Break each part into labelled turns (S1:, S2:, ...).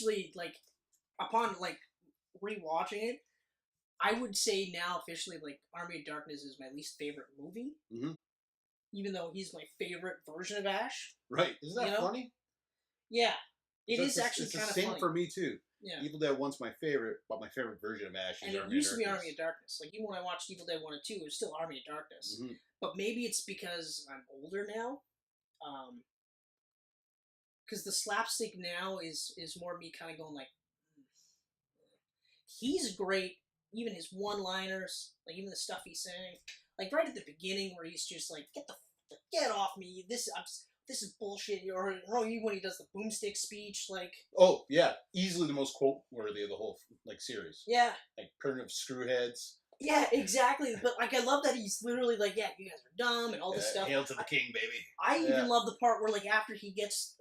S1: actually, like, upon, like, rewatching it, I would say now officially, like, Army of Darkness is my least favorite movie.
S2: Mm-hmm.
S1: Even though he's my favorite version of Ash.
S2: Right. Isn't that funny?
S1: Yeah. It is actually kind of funny.
S2: It's the same for me, too.
S1: Yeah.
S2: Evil Dead 1's my favorite, but my favorite version of Ash is
S1: and
S2: Army of Darkness.
S1: And it used to be Army of Darkness. Like, even when I watched Evil Dead 1 and 2, it was still Army of Darkness.
S2: Mm-hmm.
S1: But maybe it's because I'm older now. Because the slapstick now is more me kind of going like, he's great. Even his one-liners, like even the stuff he's saying, like right at the beginning where he's just like, get off me. This is bullshit. Or even when he does the boomstick speech, like.
S2: Oh yeah, easily the most quote-worthy of the whole like series.
S1: Yeah.
S2: Like primitive screwheads.
S1: Yeah, exactly. But like, I love that he's literally like, yeah, you guys are dumb and all this stuff.
S2: Hail to the king, baby.
S1: I even love the part where like after he gets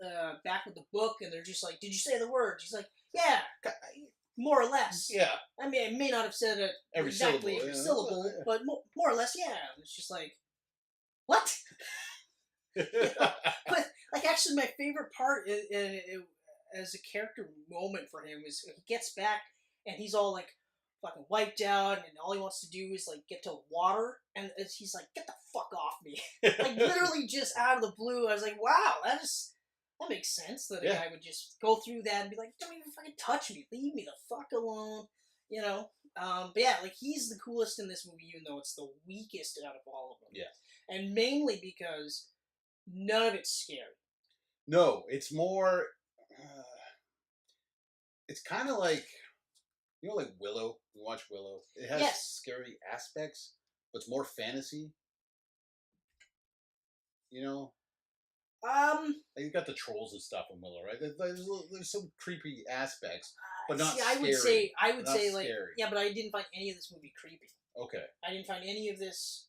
S1: back with the book and they're just like, did you say the words? He's like, yeah, more or less.
S2: Yeah.
S1: I mean, I may not have said it exactly every syllable, but more or less, yeah. It's just like, what? But like, actually, my favorite part as a character moment for him is he gets back and he's all like fucking wiped out, and all he wants to do is like get to water, and he's like, get the fuck off me. Like literally just out of the blue. I was like, wow, that makes sense that a guy would just go through that and be like, don't even fucking touch me, leave me the fuck alone, you know. But yeah, like he's the coolest in this movie, even though it's the weakest out of all of them.
S2: Yeah.
S1: And mainly because none of it's scary.
S2: No, it's more it's kind of like, you know, like Willow. You watch Willow. It has scary aspects, but it's more fantasy. You know? Like you got the trolls and stuff in Willow, right? There's some creepy aspects, but not scary.
S1: I would say like, yeah, but I didn't find any of this movie creepy.
S2: Okay.
S1: I didn't find any of this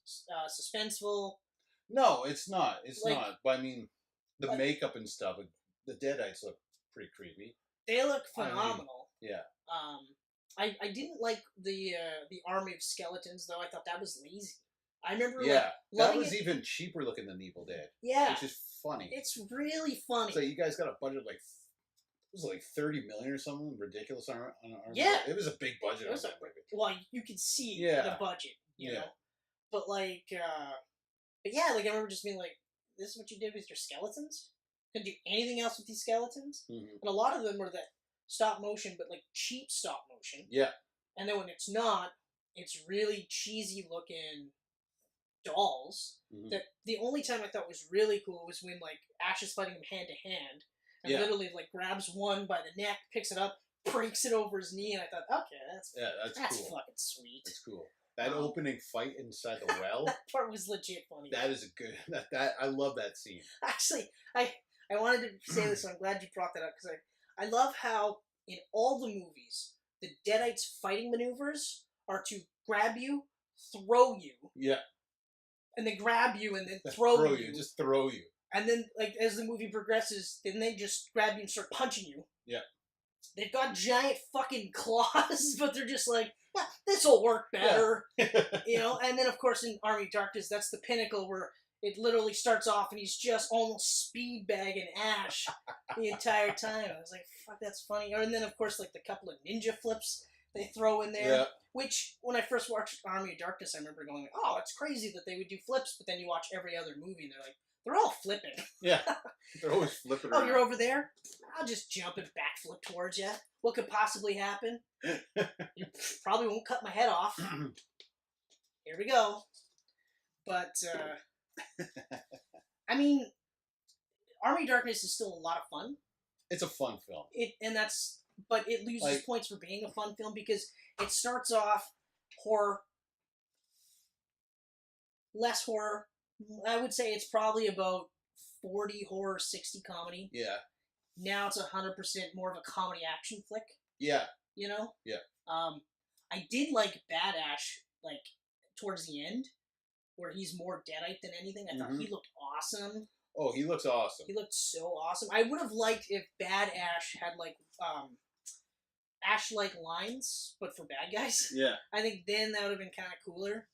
S1: suspenseful.
S2: No, it's not. It's like, not. But I mean, the makeup and stuff, the Deadites look pretty creepy.
S1: They look phenomenal.
S2: I mean, yeah.
S1: I didn't like the army of skeletons, though. I thought that was lazy. I remember,
S2: that was even cheaper looking than Evil Dead.
S1: Yeah,
S2: which is funny.
S1: It's really funny.
S2: So you guys got a budget like, was it like $30 million or something ridiculous on
S1: yeah,
S2: it was a big budget.
S1: It was well, you could see the budget, you know, but like, but yeah, like I remember just being like, this is what you did with your skeletons. Couldn't do anything else with these skeletons, and a lot of them were that stop motion, but like cheap stop motion.
S2: Yeah, and
S1: then when it's not, it's really cheesy looking dolls. That the only time I thought was really cool was when like Ash is fighting him hand to hand, and literally like grabs one by the neck, picks it up, breaks it over his knee, and I thought, okay, that's cool. Fucking sweet.
S2: That's cool. That opening fight inside the well.
S1: That part was legit funny.
S2: That is a good. That I love that scene.
S1: Actually, I wanted to say this, so I'm glad you brought that up, because I love how in all the movies the Deadites' fighting maneuvers are to grab you, throw you.
S2: Yeah.
S1: And then grab you and then throw you.
S2: Just throw you.
S1: And then, like, as the movie progresses, then they just grab you and start punching you.
S2: Yeah.
S1: They've got giant fucking claws, but they're just like, yeah, this'll work better. Yeah. You know? And then, of course, in Army of Darkness, that's the pinnacle where it literally starts off and he's just almost speed bagging Ash the entire time. I was like, fuck, that's funny. And then, of course, like, the couple of ninja flips they throw in there. Yeah. Which, when I first watched Army of Darkness, I remember going, oh, it's crazy that they would do flips, but then you watch every other movie and they're like, they're all flipping.
S2: Yeah, they're always flipping around.
S1: Oh, you're over there? I'll just jump and backflip towards you. What could possibly happen? You probably won't cut my head off. Here we go. But, I mean, Army of Darkness is still a lot of fun.
S2: It's a fun film.
S1: But it loses points for being a fun film because it starts off horror, less horror. I would say it's probably about 40 horror, 60 comedy.
S2: Yeah.
S1: Now it's 100% more of a comedy action flick.
S2: Yeah.
S1: You know?
S2: Yeah.
S1: I did like Bad Ash, like, towards the end, where he's more Deadite than anything. I thought he looked awesome.
S2: Oh, he looks awesome.
S1: He looked so awesome. I would have liked if Bad Ash had, like, Ash-like lines, but for bad guys.
S2: Yeah.
S1: I think then that would have been kind of cooler.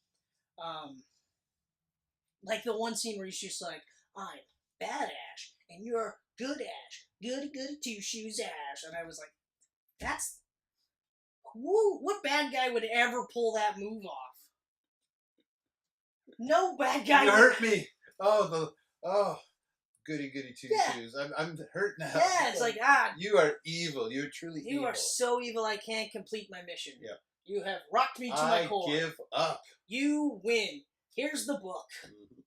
S1: Like the one scene where he's just like, I'm Bad Ash, and you're Good Ash. Goody goody two shoes Ash. And I was like, That's what bad guy would ever pull that move off? No bad guy.
S2: You hurt me. Oh, goody two shoes. I'm hurt now.
S1: Yeah, it's like
S2: you are evil. You're truly evil.
S1: You are so evil. I can't complete my mission.
S2: Yeah.
S1: You have rocked me to my core.
S2: I give up.
S1: You win. Here's the book. Mm-hmm.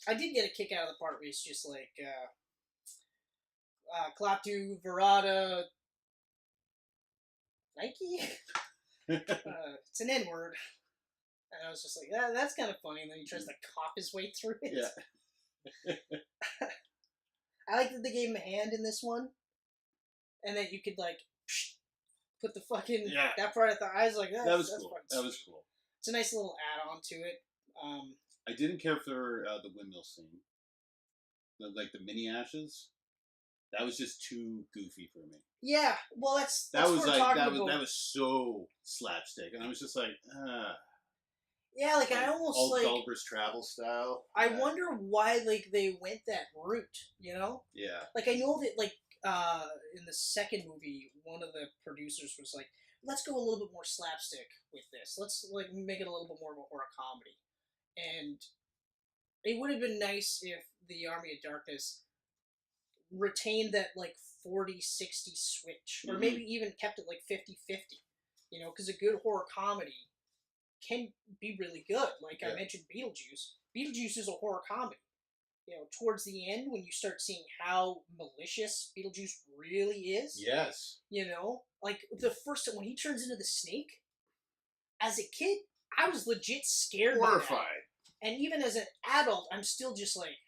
S1: I did get a kick out of the part where it's just like Klaatu Verada Nike. It's an N word. And I was just like, that's kind of funny. And then he tries to cop his way through it.
S2: Yeah.
S1: I like that they gave him a hand in this one. And that you could, like, put the fucking...
S2: Yeah.
S1: That part, I was like,
S2: that was cool. That was cool.
S1: It's a nice little add-on to it.
S2: I didn't care for the windmill scene. Like the mini ashes. That was just too goofy for me.
S1: Yeah, well, that's
S2: that was
S1: what
S2: like
S1: we're
S2: that
S1: about.
S2: was so slapstick, and I was just like,
S1: yeah, like I almost
S2: old
S1: like
S2: Gulliver's Travel style.
S1: I wonder why like they went that route, you know?
S2: Yeah.
S1: Like I know that like in the second movie, one of the producers was like, let's go a little bit more slapstick with this. Let's like make it a little bit more of a horror comedy. And it would have been nice if the Army of Darkness retained that like 40-60 switch, or maybe even kept it like 50-50, you know, because a good horror comedy can be really good. Like I mentioned Beetlejuice is a horror comedy. You know, towards the end when you start seeing how malicious Beetlejuice really is.
S2: Yes.
S1: You know, like the first time when he turns into the snake, as a kid, I was legit scared.
S2: Horrified.
S1: And even as an adult, I'm still just like,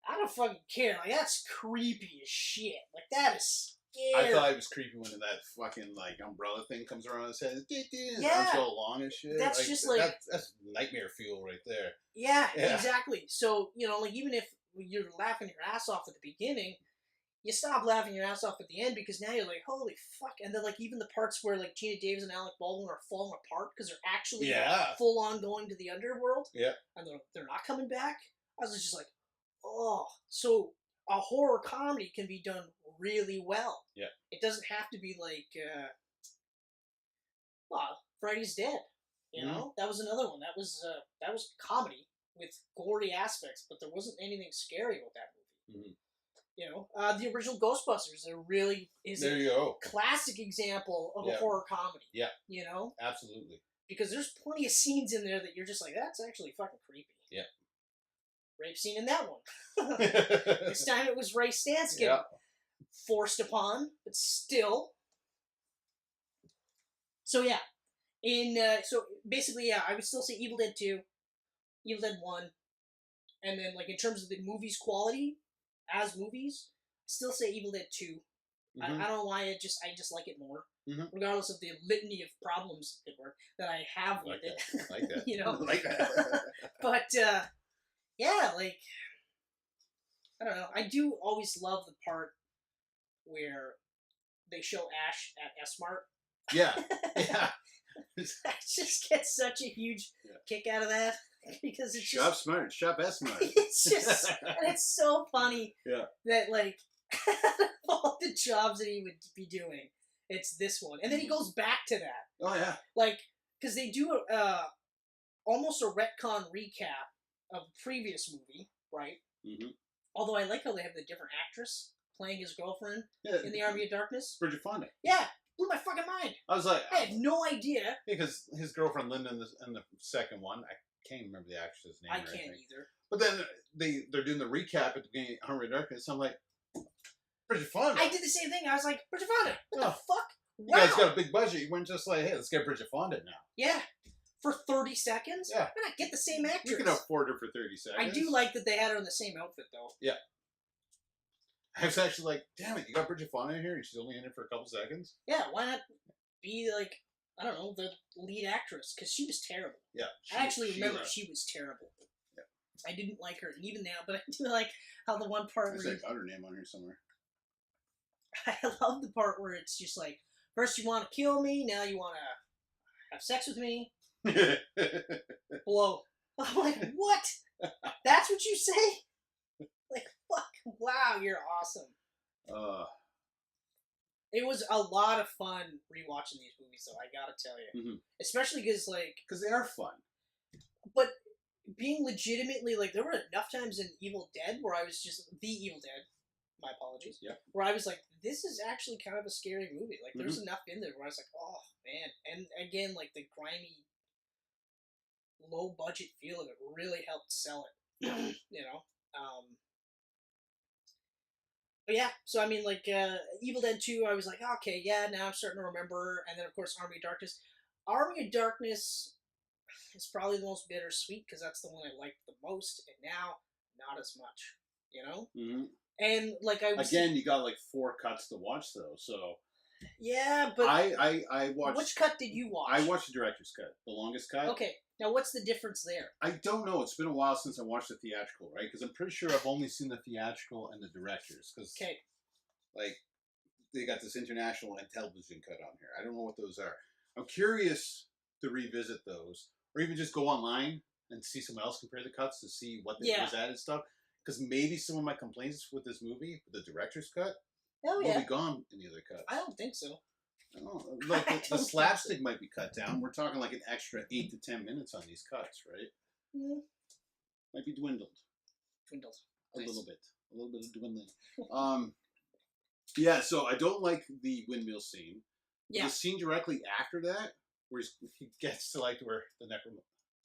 S1: I don't fucking care. Like, that's creepy as shit. Like, that is scary.
S2: I thought it was creepy when that fucking, like, umbrella thing comes around his head.
S1: Yeah.
S2: Arms so long and shit.
S1: That's just like...
S2: That's nightmare fuel right there.
S1: Yeah, exactly. So, you know, like, even if you're laughing your ass off at the beginning, you stop laughing your ass off at the end because now you're like, holy fuck. And then, like, even the parts where, like, Gina Davis and Alec Baldwin are falling apart because they're actually full on going to the underworld.
S2: Yeah.
S1: And they're not coming back. I was just like, oh, so a horror comedy can be done really well.
S2: Yeah.
S1: It doesn't have to be like, Freddy's Dead. You know, that was another one. That was comedy with gory aspects, but there wasn't anything scary about that movie. You know, the original Ghostbusters is a classic example of a horror comedy. Yeah. You know?
S2: Absolutely.
S1: Because there's plenty of scenes in there that you're just like, that's actually fucking creepy.
S2: Yeah.
S1: Rape scene in that one. This time it was Ray Stantz getting forced upon, but still. So yeah, so basically I would still say Evil Dead 2, Evil Dead 1, and then like in terms of the movie's quality as movies, I still say Evil Dead 2. I don't know why I just like it more, regardless of the litany of problems that I have with it.
S2: Like that.
S1: You know,
S2: like that.
S1: But. Yeah, like, I don't know. I do always love the part where they show Ash at S-Mart.
S2: Yeah, yeah.
S1: I just get such a huge kick out of that because it's
S2: Shop smart, shop S-Mart.
S1: It's just, and it's so funny that, like, all the jobs that he would be doing, it's this one. And then he goes back to that.
S2: Oh, yeah.
S1: Like, because they do almost a retcon recap of the previous movie, right? Although I like how they have the different actress playing his girlfriend in the Army of Darkness.
S2: Bridget Fonda.
S1: Yeah, blew my fucking mind.
S2: I was like,
S1: I had no idea.
S2: Because his girlfriend Linda in the second one, I can't remember the actress's name.
S1: I can't either.
S2: But then they're doing the recap at the beginning of Army of Darkness. So I'm like, Bridget Fonda.
S1: I did the same thing. I was like, Bridget Fonda. What the fuck?
S2: You guys got a big budget. You weren't just like, hey, let's get Bridget Fonda now.
S1: Yeah. For 30 seconds?
S2: Yeah.
S1: Why not get the same actress?
S2: You can afford her for 30 seconds.
S1: I do like that they had her in the same outfit, though.
S2: Yeah. I was actually like, damn it, you got Bridget Fonda in here and she's only in it for a couple seconds?
S1: Yeah, why not be, like, I don't know, the lead actress? Because she was terrible.
S2: Yeah.
S1: I actually remember she was terrible. Yeah. I didn't like her, even now, but I do like how the one part where...
S2: I got her name on here somewhere.
S1: I love the part where it's just like, first you want to kill me, now you want to have sex with me. Blow. I'm like, what? That's what you say? Like, fuck. Wow, you're awesome. It was a lot of fun rewatching these movies, though. I gotta tell you, especially because
S2: because they are fun.
S1: But being legitimately like, there were enough times in Evil Dead where I was just the Evil Dead. My apologies.
S2: Yeah.
S1: Where I was like, this is actually kind of a scary movie. Like, there's enough in there where I was like, oh man. And again, like the grimy, low budget feel of it really helped sell it. You know. But yeah, so I mean, like Evil Dead 2, I was like, okay, yeah, now I'm starting to remember. And then, of course, Army of Darkness. Army of Darkness is probably the most bittersweet because that's the one I liked the most, and now, not as much, you know?
S2: Mm-hmm.
S1: And, like, I was...
S2: Again, you got, like, 4 cuts to watch, though, so...
S1: Yeah, but...
S2: I watched...
S1: Which cut did you watch?
S2: I watched the director's cut, the longest cut.
S1: Okay, now what's the difference there?
S2: I don't know. It's been a while since I watched the theatrical, right? Because I'm pretty sure I've only seen the theatrical and the director's. Because, like, they got this international and television cut on here. I don't know what those are. I'm curious to revisit those. Or even just go online and see someone else compare the cuts to see what they was added stuff. Because maybe some of my complaints with this movie, the director's cut, will be gone in the other cuts.
S1: I don't think so.
S2: I don't know. Like, the slapstick might be cut down. We're talking like an extra 8 to 10 minutes on these cuts, right?
S1: Mm.
S2: Might be dwindled. A little bit. A little bit of dwindling. Yeah, so I don't like the windmill scene. Yeah. The scene directly after that, where he gets to, like, where the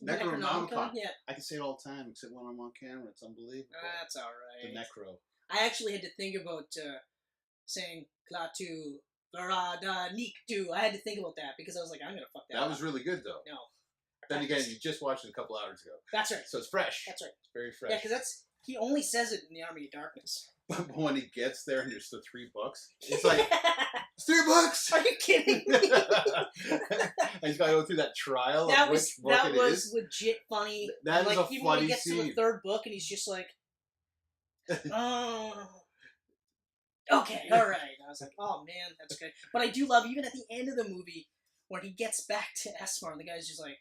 S2: Necronomicon. Yeah. I can say it all the time, except when I'm on camera. It's unbelievable.
S1: That's all right.
S2: The Necro.
S1: I actually had to think about saying Klaatu, Verada, Niktu. I had to think about that because I was like, I'm going to fuck that up.
S2: That was really good, though.
S1: No.
S2: Then again, you just watched it a couple hours ago.
S1: That's right.
S2: So it's fresh.
S1: That's right.
S2: It's very fresh.
S1: Yeah, because he only says it in the Army of Darkness.
S2: But when he gets there and there's the $3, it's like, it's $3!
S1: Are you kidding me?
S2: And he's got to go through that trial of which book it is.
S1: That was legit funny.
S2: That is a
S1: even
S2: funny
S1: when he gets
S2: scene.
S1: to the third book and he's just like, oh, okay, all right. I was like, oh man, that's good. But I do love, even at the end of the movie, when he gets back to Esmar, the guy's just like,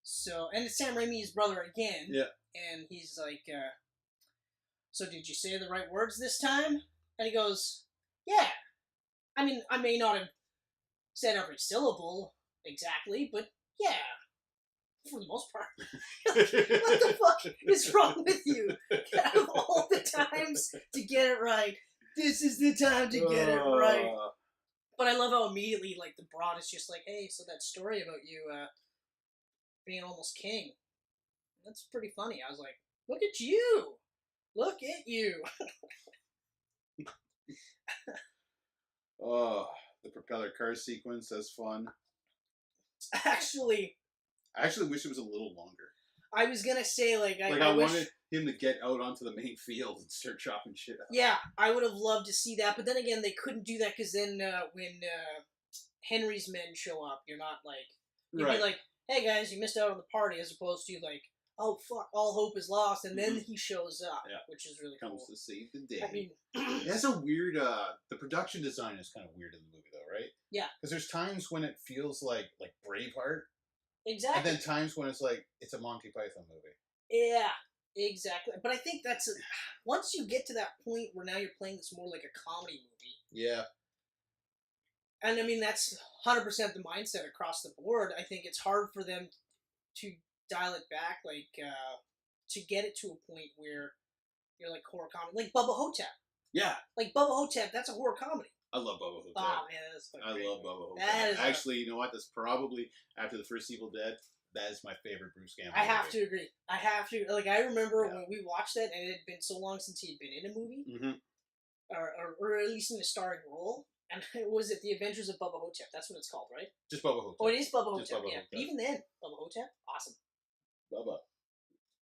S1: so, and it's Sam Raimi's brother again.
S2: Yeah.
S1: And he's like, so did you say the right words this time? And he goes, yeah. I mean, I may not have said every syllable exactly, but yeah, for the most part. What the fuck is wrong with you? Out of all the times to get it right, this is the time to get it right. But I love how immediately, like, the broad is just like, hey, so that story about you being almost king, that's pretty funny. I was like, look at you. Look at you.
S2: Oh, the propeller car sequence, that's fun.
S1: I actually
S2: wish it was a little longer.
S1: I was gonna say, I
S2: wanted him to get out onto the main field and start chopping shit up.
S1: Yeah, I would have loved to see that, but then again, they couldn't do that because then when Henry's men show up, you're not like, you'd be like, hey guys, you missed out on the party, as opposed to like, oh fuck, all hope is lost, and then he shows up, which is really cool.
S2: Comes to save the day.
S1: I mean,
S2: that's a weird. The production design is kind of weird in the movie, though, right?
S1: Yeah.
S2: Because there's times when it feels like Braveheart.
S1: Exactly.
S2: And then times when it's like it's a Monty Python movie.
S1: Yeah, exactly. But I think that's once you get to that point where now you're playing this more like a comedy movie.
S2: Yeah.
S1: And I mean that's 100% the mindset across the board. I think it's hard for them to dial it back, to get it to a point where you're like horror comedy, like Bubba Hotep.
S2: Yeah.
S1: Like Bubba Hotep, that's a horror comedy.
S2: I love Bubba Hotep.
S1: Oh man, that's fucking great.
S2: I love Bubba Hotep. Actually, you know what? That's probably after the first Evil Dead. That is my favorite Bruce Campbell.
S1: I have to agree. I have to. Like I remember when we watched that, and it had been so long since he had been in a movie, or at least in a starring role. And was it The Adventures of Bubba Hotep? That's what it's called, right?
S2: Just Bubba Hotep.
S1: Oh, it is Bubba Hotep.
S2: Bubba
S1: yeah.
S2: Hotep.
S1: But even then, Bubba Hotep, awesome.
S2: Bubba,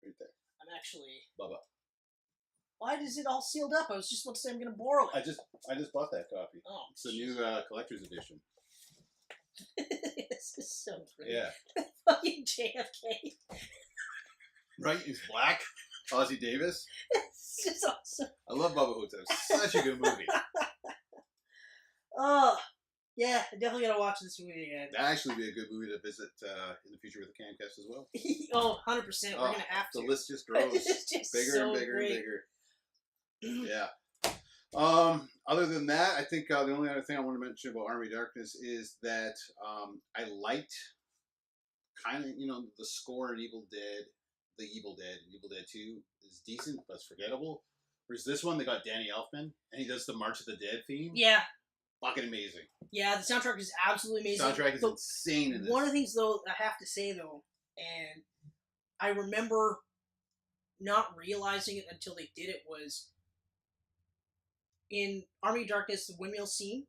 S2: right there.
S1: I'm actually
S2: Bubba.
S1: Why is it all sealed up? I was just about to say I'm going to borrow it.
S2: I just bought that copy.
S1: Oh,
S2: it's the new collector's edition.
S1: This is so great.
S2: Yeah.
S1: Fucking JFK.
S2: Right? He's black. Ozzie Davis.
S1: It's just awesome.
S2: I love Bubba Hotep. Such a good movie.
S1: Oh, yeah. I definitely got to watch this movie again.
S2: That'd actually be a good movie to visit in the future with the Camcast as well.
S1: Oh, 100%. We're going to have to.
S2: The list just grows.
S1: It's just
S2: bigger
S1: so
S2: and bigger
S1: great.
S2: and bigger. Yeah. Other than that, I think the only other thing I want to mention about Army of Darkness is that I liked kind of, the score in Evil Dead, Evil Dead 2 is decent, but it's forgettable. Whereas this one, they got Danny Elfman, and he does the March of the Dead theme.
S1: Yeah.
S2: Fucking amazing.
S1: Yeah, the soundtrack is absolutely amazing.
S2: The soundtrack is insane in this.
S1: One of the things, though, I have to say, though, and I remember not realizing it until they did it, was in Army of Darkness, the windmill scene,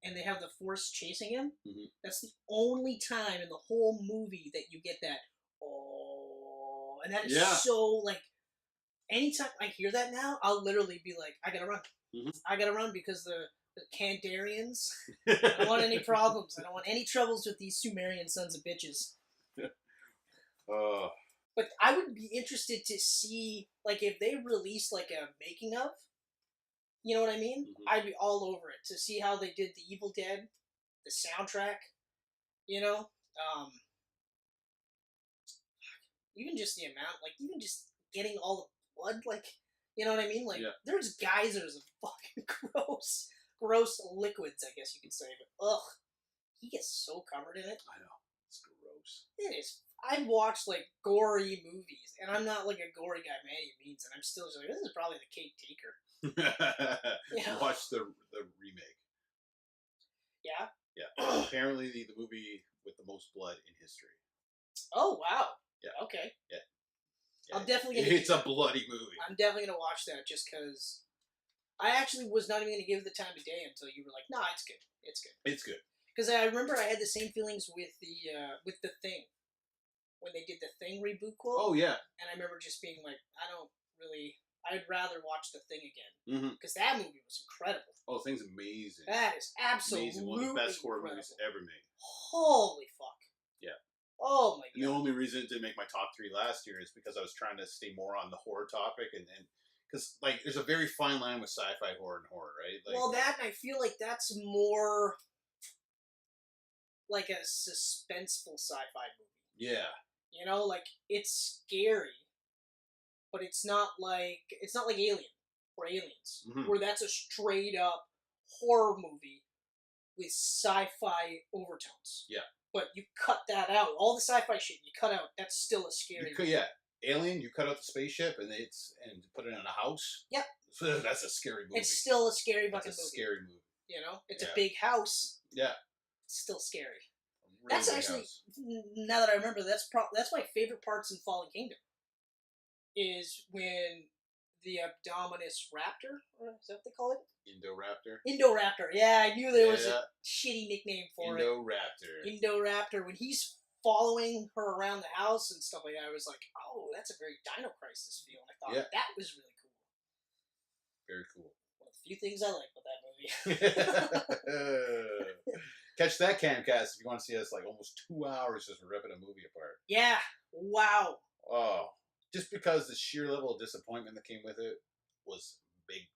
S1: and they have the Force chasing him.
S2: Mm-hmm.
S1: That's the only time in the whole movie that you get that, oh, and that is so, like, anytime I hear that now, I'll literally be like, I gotta run.
S2: Mm-hmm.
S1: I gotta run because the Kandarians, I don't want any problems. I don't want any troubles with these Sumerian sons of bitches. But I would be interested to see, like, if they released, like, a making of, you know what I mean?
S2: Mm-hmm.
S1: I'd be all over it to see how they did the Evil Dead, the soundtrack, even just the amount, like, even just getting all the blood, like, you know what I mean? Like, there's geysers of fucking gross liquids, I guess you could say, but ugh, he gets so covered in it.
S2: I know, it's gross.
S1: It is. I've watched, like, gory movies, and I'm not, like, a gory guy by any means, and I'm still just like, this is probably the cake taker.
S2: Watch the remake.
S1: Yeah?
S2: Yeah. Apparently the movie with the most blood in history.
S1: Oh, wow.
S2: Yeah.
S1: Okay.
S2: Yeah.
S1: I'm definitely gonna...
S2: It's a bloody movie.
S1: I'm definitely going to watch that just because I actually was not even going to give it the time of day until you were like, nah, it's good. It's good.
S2: It's good.
S1: Because I remember I had the same feelings with the Thing. When they did the Thing reboot quote.
S2: Oh, yeah.
S1: And I remember just being like, I'd rather watch the Thing again.
S2: Because
S1: that movie was incredible.
S2: Oh, the Thing's amazing.
S1: That is absolutely
S2: amazing. One of the best horror movies ever made.
S1: Holy fuck.
S2: Yeah.
S1: Oh my god.
S2: And the only reason it didn't make my top 3 last year is because I was trying to stay more on the horror topic, and because, like, there's a very fine line with sci-fi horror and horror, right? Like,
S1: well, that, and I feel like that's more like a suspenseful sci-fi movie.
S2: Yeah.
S1: You know, like, it's scary, but it's not like Alien or Aliens, where that's a straight up horror movie with sci-fi overtones.
S2: Yeah.
S1: But you cut that out. All the sci-fi shit you cut out. That's still a scary movie.
S2: Yeah. Alien, you cut out the spaceship and put it in a house.
S1: Yep.
S2: That's a scary movie.
S1: It's still a scary fucking movie.
S2: It's a scary movie.
S1: You know? It's a big house.
S2: Yeah.
S1: It's still scary.
S2: Really
S1: that's actually, now that I remember, that's my favorite parts in Fallen Kingdom. Is when the Abdominus Raptor, or is that what they call it? Indoraptor. Yeah, I knew there was a shitty nickname for it. Indoraptor. When he's following her around the house and stuff like that, I was like, oh, that's a very Dino Crisis feel. And I thought that was really cool.
S2: Very cool.
S1: One of the few things I like about that movie.
S2: Catch that Camcast if you want to see us like almost 2 hours just ripping a movie apart.
S1: Yeah. Wow.
S2: Oh. Just because the sheer level of disappointment that came with it was big.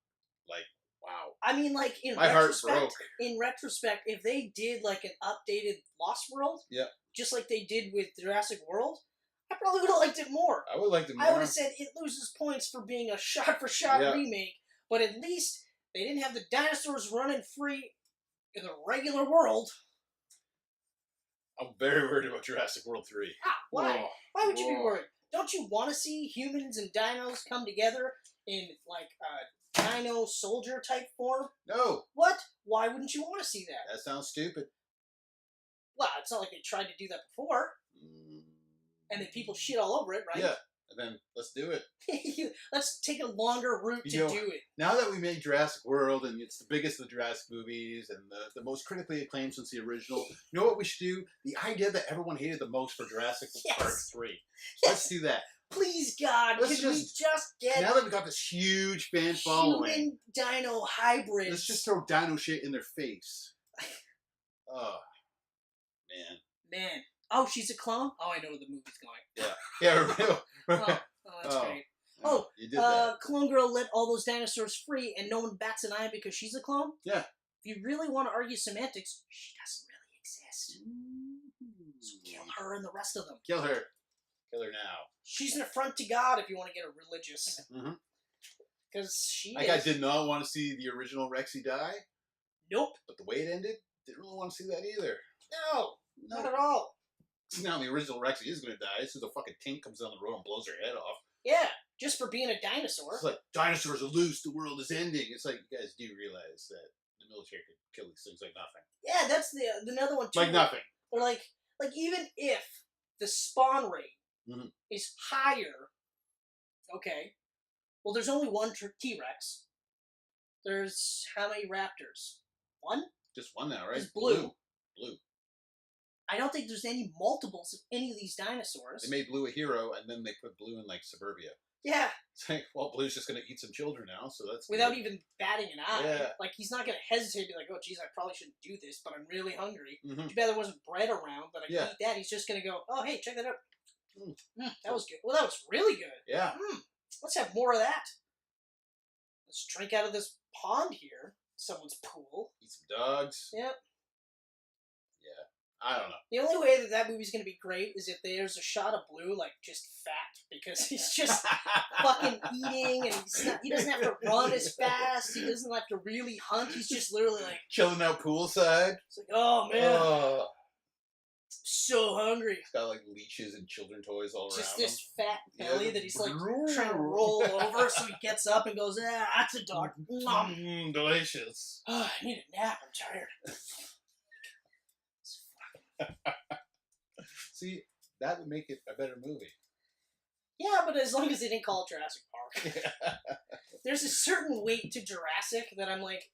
S2: Like, wow.
S1: I mean, like,
S2: my heart broke.
S1: In retrospect, if they did like an updated Lost World, just like they did with Jurassic World, I probably would have liked it more.
S2: I would have liked it more.
S1: I would have said it loses points for being a shot-for-shot remake, but at least they didn't have the dinosaurs running free in the regular world.
S2: I'm very worried about Jurassic World 3.
S1: Why? Oh. Why would you be worried? Don't you want to see humans and dinos come together in, like, a dino soldier type form?
S2: No.
S1: What? Why wouldn't you want to see that?
S2: That sounds stupid.
S1: Well, it's not like they tried to do that before. And then people shit all over it, right?
S2: Yeah. And then, let's do it.
S1: Let's take a longer route to do it.
S2: Now that we made Jurassic World, and it's the biggest of the Jurassic movies, and the most critically acclaimed since the original, you know what we should do? The idea that everyone hated the most for Jurassic Park 3. Let's do that.
S1: Please, God, can we just get...
S2: Now that we got this huge fan following...
S1: Human-dino hybrid.
S2: Let's just throw dino shit in their face. Oh, man.
S1: Oh, she's a clone? Oh, I know where the movie's going.
S2: Yeah,
S1: that's great.
S2: You did that.
S1: Clone Girl let all those dinosaurs free and no one bats an eye because she's a clone?
S2: Yeah.
S1: If you really want to argue semantics, she doesn't really exist. So kill her and the rest of them.
S2: Kill her. Kill her now.
S1: She's an affront to God if you want to get religious. because she
S2: I did not want to see the original Rexy die.
S1: Nope.
S2: But the way it ended, didn't really want to see that either.
S1: No, not at all.
S2: Now the original Rexy is going to die. So the fucking tank comes down the road and blows her head off.
S1: Yeah, just for being a dinosaur.
S2: It's like, dinosaurs are loose, the world is ending. It's like, you guys do realize that the military could kill these things like nothing.
S1: Yeah, that's the another one too.
S2: Like nothing.
S1: Or like even if the spawn rate is higher, okay, well, there's only one T-Rex. There's how many raptors? One?
S2: Just one now, right?
S1: It's Blue.
S2: Blue.
S1: I don't think there's any multiples of any of these dinosaurs.
S2: They made Blue a hero, and then they put Blue in, like, suburbia.
S1: Yeah.
S2: It's like, well, Blue's just going to eat some children now, so that's
S1: without
S2: good.
S1: even batting an eye.
S2: Yeah.
S1: Like, he's not going to hesitate and be like, oh, geez, I probably shouldn't do this, but I'm really hungry.
S2: Mm-hmm.
S1: Too bad there wasn't bread around that I could eat that. He's just going to go, oh, hey, check that out. That was good. Well, that was really good.
S2: Yeah.
S1: Let's have more of that. Let's drink out of this pond here. Someone's pool.
S2: Eat some dogs.
S1: Yep.
S2: Yeah. I don't know.
S1: The only way that movie's going to be great is if there's a shot of Blue, like, just fat. Because he's just fucking eating, and he doesn't have to run as fast. He doesn't have to really hunt. He's just literally, like...
S2: chilling out poolside.
S1: It's like, oh, man. So hungry.
S2: He's got, like, leashes and children toys all around
S1: just this
S2: him.
S1: fat belly that he's, like, trying to roll over, so he gets up and goes, that's a dog.
S2: Delicious.
S1: I need a nap. I'm tired.
S2: See, that would make it a better movie.
S1: Yeah, but as long as they didn't call it Jurassic Park.
S2: Yeah.
S1: There's a certain weight to Jurassic that I'm like,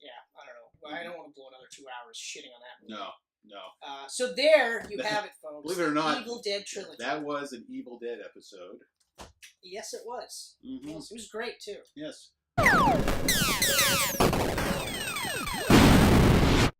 S1: yeah, I don't know. I don't want to blow another 2 hours shitting on that movie.
S2: No.
S1: So there you have it, folks.
S2: Believe it or not,
S1: Evil Dead trilogy.
S2: That was an Evil Dead episode.
S1: Yes, it was.
S2: Mm-hmm.
S1: Yes, it was great, too.
S2: Yes.